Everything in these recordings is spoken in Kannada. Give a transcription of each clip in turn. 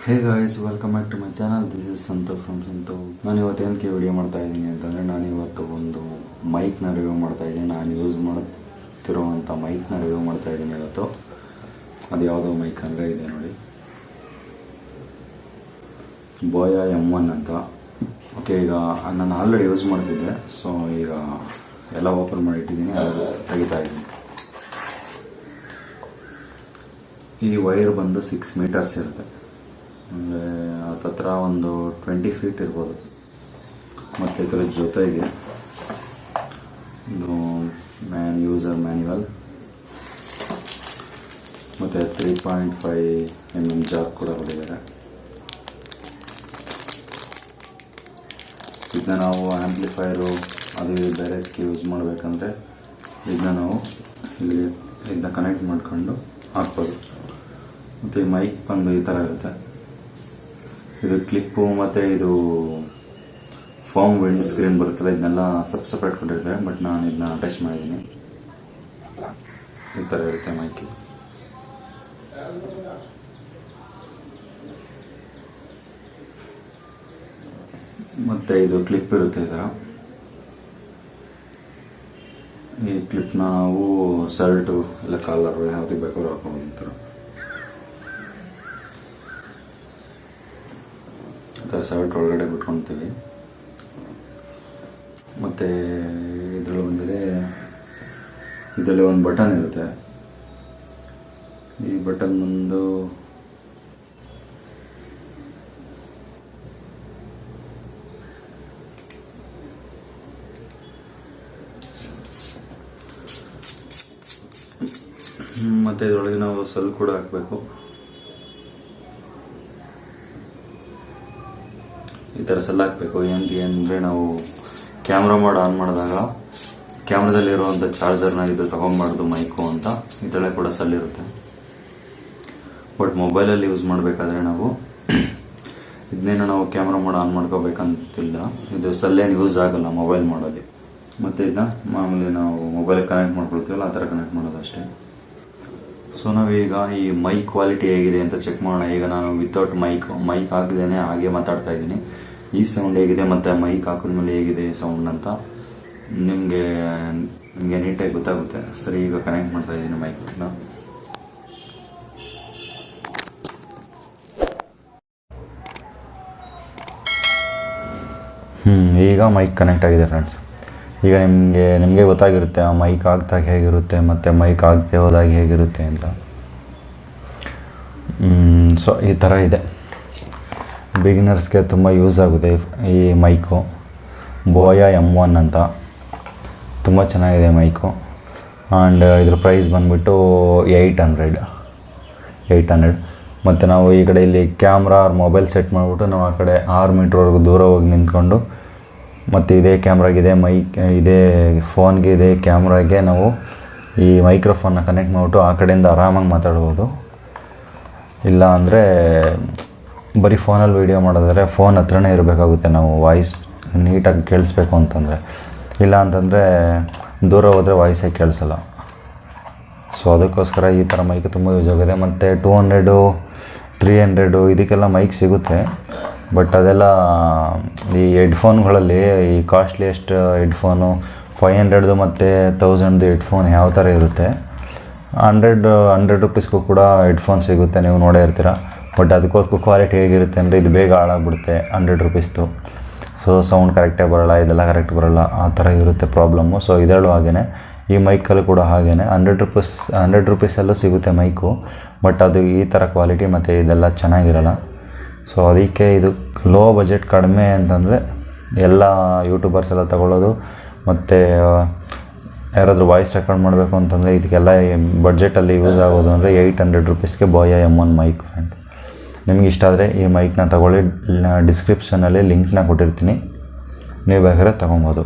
Hey guys, welcome back to my channel. This is Santu from Santu. ನಾನು ಇವತ್ತು ಏನಕ್ಕೆ ವಿಡಿಯೋ ಮಾಡ್ತಾ ಇದ್ದೀನಿ ಅಂತಂದರೆ, ನಾನು ಇವತ್ತು ಒಂದು ಮೈಕ್ನ ರಿವ್ಯೂ ಮಾಡ್ತಾ ಇದ್ದೀನಿ. ನಾನು ಯೂಸ್ ಮಾಡ್ತಿರೋವಂಥ ಮೈಕ್ನ ರಿವ್ಯೂ ಮಾಡ್ತಾ ಇದ್ದೀನಿ ಇವತ್ತು. ಅದು ಯಾವುದೋ ಮೈಕ್ ಅಂದರೆ ಇದೆ ನೋಡಿ, BOYA M1 ಅಂತ. ಓಕೆ, ಈಗ ನಾನು ಆಲ್ರೆಡಿ ಯೂಸ್ ಮಾಡ್ತಿದ್ದೆ. ಸೊ ಈಗ ಎಲ್ಲ ಓಪನ್ ಮಾಡಿಟ್ಟಿದ್ದೀನಿ, ಅದು ತೆಗಿತಾ ಇದ್ದೀನಿ. ಈ ವೈರ್ ಬಂದು 6 ಮೀಟರ್ಸ್ ಇರುತ್ತೆ, ಅಂದರೆ ಹತ್ತತ್ರ ಒಂದು 20 ಫೀಟ್ ಇರ್ಬೋದು. ಮತ್ತು ಇದರ ಜೊತೆಗೆ ಇದು ಯೂಸರ್ ಮ್ಯಾನ್ಯುವಲ್ ಮತ್ತು 3.5 mm ಜಾಕ್ ಕೂಡ ಹೊಡೆದಿದ್ದಾರೆ. ಇದನ್ನ ನಾವು ಆ್ಯಂಪ್ಲಿಫೈರು ಅದು ಬೇರೆ ಯೂಸ್ ಮಾಡಬೇಕಂದ್ರೆ ಇದನ್ನ ನಾವು ಇದನ್ನ ಕನೆಕ್ಟ್ ಮಾಡ್ಕೊಂಡು ಹಾಕ್ಬೋದು. ಮತ್ತು ಈ ಮೈಕ್ ಬಂದು ಈ ಥರ ಇರುತ್ತೆ. ಇದು ಕ್ಲಿಪ್ಪು ಮತ್ತು ಇದು ಫಾರ್ಮ್ ವಿಂಡ್ ಸ್ಕ್ರೀನ್ ಬರುತ್ತಲ್ಲ, ಇದನ್ನೆಲ್ಲ ಸಪ್ರೇಟ್ ಕೊಟ್ಟಿರ್ತಾರೆ. ಬಟ್ ನಾನು ಇದನ್ನ ಅಟ್ಯಾಚ್ ಮಾಡಿದ್ದೀನಿ. ಈ ಥರ ಇರುತ್ತೆ ಮೈಕ್. ಮತ್ತು ಇದು ಕ್ಲಿಪ್ ಇರುತ್ತೆ. ಈ ಥರ ಈ ಕ್ಲಿಪ್ನ ನಾವು ಶರ್ಟು ಇಲ್ಲ ಕಾಲರ್ ಯಾವುದಕ್ಕೆ ಬೇಕಾದ್ರೂ ಹಾಕೋದು. ಈ ಥರ ಶರ್ಟ್ ಒಳಗಡೆ ಬಿಟ್ಕೊಳ್ತೀವಿ. ಮತ್ತು ಇದರಲ್ಲಿ ಬಂದಿದೆ, ಇದರಲ್ಲಿ ಒಂದು ಬಟನ್ ಇರುತ್ತೆ. ಈ ಬಟನ್ ಬಂದು ಮತ್ತು ಇದರೊಳಗೆ ನಾವು ಸೆಲ್ ಕೂಡ ಹಾಕಬೇಕು. ಈ ಥರ ಸೆಲ್ ಹಾಕಬೇಕು. ಏನಂದರೆ ನಾವು ಕ್ಯಾಮ್ರಾ ಮೋಡ್ ಆನ್ ಮಾಡಿದಾಗ ಕ್ಯಾಮ್ರಾದಲ್ಲಿರುವಂಥ ಚಾರ್ಜರ್ನ ಇದು ತಗೊಂಬಾರ್ದು ಮೈಕು ಅಂತ. ಇದರೊಳಗೆ ಕೂಡ ಸೆಲ್ ಇರುತ್ತೆ. ಬಟ್ ಮೊಬೈಲಲ್ಲಿ ಯೂಸ್ ಮಾಡಬೇಕಾದ್ರೆ ನಾವು ಇದನ್ನೇನು ನಾವು ಕ್ಯಾಮ್ರಾ ಮೋಡ್ ಆನ್ ಮಾಡ್ಕೋಬೇಕಂತಿಲ್ಲ. ಇದು ಸೆಲ್ಲೇನು ಯೂಸ್ ಆಗಲ್ಲ ಮೊಬೈಲ್ ಮೋಡಲ್ಲಿ. ಮತ್ತು ಇದನ್ನ ಮಾಮೂಲಿ ನಾವು ಮೊಬೈಲಿಗೆ ಕನೆಕ್ಟ್ ಮಾಡ್ಕೊಳ್ತೀವಲ್ಲ, ಆ ಥರ ಕನೆಕ್ಟ್ ಮಾಡೋದು ಅಷ್ಟೇ. ಸೊ ನಾವೀಗ ಈ ಮೈಕ್ ಕ್ವಾಲಿಟಿ ಹೇಗಿದೆ ಅಂತ ಚೆಕ್ ಮಾಡೋಣ. ಈಗ ನಾನು ವಿತೌಟ್ ಮೈಕ್ ಹಾಕಿದ್ದೇನೆ, ಹಾಗೆ ಮಾತಾಡ್ತಾ ಇದ್ದೀನಿ. ಈ ಸೌಂಡ್ ಹೇಗಿದೆ ಮತ್ತು ಮೈಕ್ ಹಾಕಿದ್ಮೇಲೆ ಹೇಗಿದೆ ಸೌಂಡ್ ಅಂತ ನಿಮಗೆ ನೀಟಾಗಿ ಗೊತ್ತಾಗುತ್ತೆ. ಸರಿ, ಈಗ ಕನೆಕ್ಟ್ ಮಾಡ್ತಾ ಇದ್ದೀನಿ ಮೈಕ್ನ. ಈಗ ಮೈಕ್ ಕನೆಕ್ಟ್ ಆಗಿದೆ ಫ್ರೆಂಡ್ಸ್. ಈಗ ನಿಮಗೆ ಗೊತ್ತಾಗಿರುತ್ತೆ ಆ ಮೈಕ್ ಆಗ್ದಾಗ ಹೇಗಿರುತ್ತೆ ಮತ್ತು ಮೈಕ್ ಆಗದೆ ಹೋದಾಗ ಹೇಗಿರುತ್ತೆ ಅಂತ. ಸೊ ಈ ಥರ ಇದೆ. ಬಿಗಿನರ್ಸ್ಗೆ ತುಂಬ ಯೂಸ್ ಆಗುತ್ತೆ ಈ ಮೈಕು. BOYA M1 ಅಂತ, ತುಂಬ ಚೆನ್ನಾಗಿದೆ ಮೈಕು. ಆ್ಯಂಡ್ ಇದ್ರ ಪ್ರೈಸ್ ಬಂದುಬಿಟ್ಟು 800. ಮತ್ತು ನಾವು ಈ ಕಡೆ ಇಲ್ಲಿ ಕ್ಯಾಮ್ರಾ ಮೊಬೈಲ್ ಸೆಟ್ ಮಾಡಿಬಿಟ್ಟು ನಾವು ಆ ಕಡೆ 6 ಮೀಟ್ರ್ವರೆಗೂ ದೂರ ಹೋಗಿ ನಿಂತ್ಕೊಂಡು, ಮತ್ತು ಇದೇ ಕ್ಯಾಮ್ರಾಗಿದೆ ಇದೇ ಫೋನ್ಗೆ ಇದೇ ಕ್ಯಾಮ್ರಾಗೆ ನಾವು ಈ ಮೈಕ್ರೋಫೋನ್ನ ಕನೆಕ್ಟ್ ಮಾಡಿಬಿಟ್ಟು ಆ ಕಡೆಯಿಂದ ಆರಾಮಾಗಿ ಮಾತಾಡ್ಬೋದು. ಇಲ್ಲ ಅಂದರೆ ಬರೀ ಫೋನಲ್ಲಿ ವೀಡಿಯೋ ಮಾಡೋದಾದರೆ ಫೋನ್ ಹತ್ರನೇ ಇರಬೇಕಾಗುತ್ತೆ ನಾವು, ವಾಯ್ಸ್ ನೀಟಾಗಿ ಕೇಳಿಸ್ಬೇಕು ಅಂತಂದರೆ. ಇಲ್ಲ ಅಂತಂದರೆ ದೂರ ಹೋದರೆ ವಾಯ್ಸೇ ಕೇಳಿಸಲ್ಲ. ಸೊ ಅದಕ್ಕೋಸ್ಕರ ಈ ಥರ ಮೈಕ್ ತುಂಬ ಯೂಸ್ ಆಗಿದೆ. ಮತ್ತು 200, 300 ಇದಕ್ಕೆಲ್ಲ ಮೈಕ್ ಸಿಗುತ್ತೆ. ಬಟ್ ಅದೆಲ್ಲ ಈ ಹೆಡ್ಫೋನ್ಗಳಲ್ಲಿ ಈ ಕಾಸ್ಟ್ಲಿಯೆಸ್ಟ್ ಹೆಡ್ಫೋನು 500 ಮತ್ತು 1000 ಹೆಡ್ಫೋನ್ ಯಾವ ಥರ ಇರುತ್ತೆ. 100 ರುಪೀಸ್ಗೂ ಕೂಡ ಹೆಡ್ಫೋನ್ ಸಿಗುತ್ತೆ, ನೀವು ನೋಡೇ ಇರ್ತೀರ. ಬಟ್ ಅದಕ್ಕೋಸ್ಕರ ಕ್ವಾಲಿಟಿ ಹೇಗಿರುತ್ತೆ ಅಂದರೆ ಇದು ಬೇಗ ಹಾಳಾಗ್ಬಿಡುತ್ತೆ 100 ರುಪೀಸ್ದು. ಸೊ ಸೌಂಡ್ ಕರೆಕ್ಟಾಗಿ ಬರೋಲ್ಲ, ಇದೆಲ್ಲ ಕರೆಕ್ಟ್ ಬರೋಲ್ಲ, ಆ ಥರ ಇರುತ್ತೆ ಪ್ರಾಬ್ಲಮ್ಮು. ಸೊ ಇದರಲ್ಲೂ ಹಾಗೇ, ಈ ಮೈಕಲ್ಲೂ ಕೂಡ ಹಾಗೇ 100 ರುಪೀಸಲ್ಲೂ ಸಿಗುತ್ತೆ ಮೈಕು. ಬಟ್ ಅದು ಈ ಥರ ಕ್ವಾಲಿಟಿ ಮತ್ತು ಇದೆಲ್ಲ ಚೆನ್ನಾಗಿರಲ್ಲ. ಸೊ ಅದಕ್ಕೆ ಇದು ಲೋ ಬಜೆಟ್ ಕಡಿಮೆ ಅಂತಂದರೆ ಎಲ್ಲ ಯೂಟ್ಯೂಬರ್ಸ್ ಎಲ್ಲ ತಗೊಳ್ಳೋದು. ಮತ್ತು ಯಾರಾದರೂ ವಾಯ್ಸ್ ರೆಕಾರ್ಡ್ ಮಾಡಬೇಕು ಅಂತಂದರೆ ಇದಕ್ಕೆಲ್ಲ ಬಡ್ಜೆಟಲ್ಲಿ ಯೂಸ್ ಆಗೋದು ಅಂದರೆ 800 ರುಪೀಸ್ಗೆ BOYA M1 ಮೈಕ್ ಫ್ರೆಂಡ್. ನಿಮ್ಗೆ ಇಷ್ಟ ಆದರೆ ಈ ಮೈಕ್ನ ತಗೊಳ್ಳಿ. ಡಿಸ್ಕ್ರಿಪ್ಷನಲ್ಲಿ ಲಿಂಕ್ನ ಕೊಟ್ಟಿರ್ತೀನಿ, ನೀವು ಬೇಕಾದ್ರೆ ತೊಗೊಬೋದು.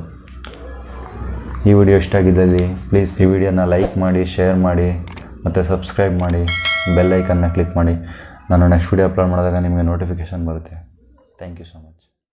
ಈ ವಿಡಿಯೋ ಇಷ್ಟ ಆಗಿದ್ದಲ್ಲಿ ಪ್ಲೀಸ್ ಈ ವಿಡಿಯೋನ ಲೈಕ್ ಮಾಡಿ, ಶೇರ್ ಮಾಡಿ ಮತ್ತು ಸಬ್ಸ್ಕ್ರೈಬ್ ಮಾಡಿ, ಬೆಲ್ ಐಕನ್ನ ಕ್ಲಿಕ್ ಮಾಡಿ. ನಾನು ನೆಕ್ಸ್ಟ್ ವಿಡಿಯೋ ಅಪ್ಲೋಡ್ ಮಾಡಿದಾಗ ನಿಮಗೆ ನೋಟಿಫಿಕೇಷನ್ ಬರುತ್ತೆ. Thank you so much.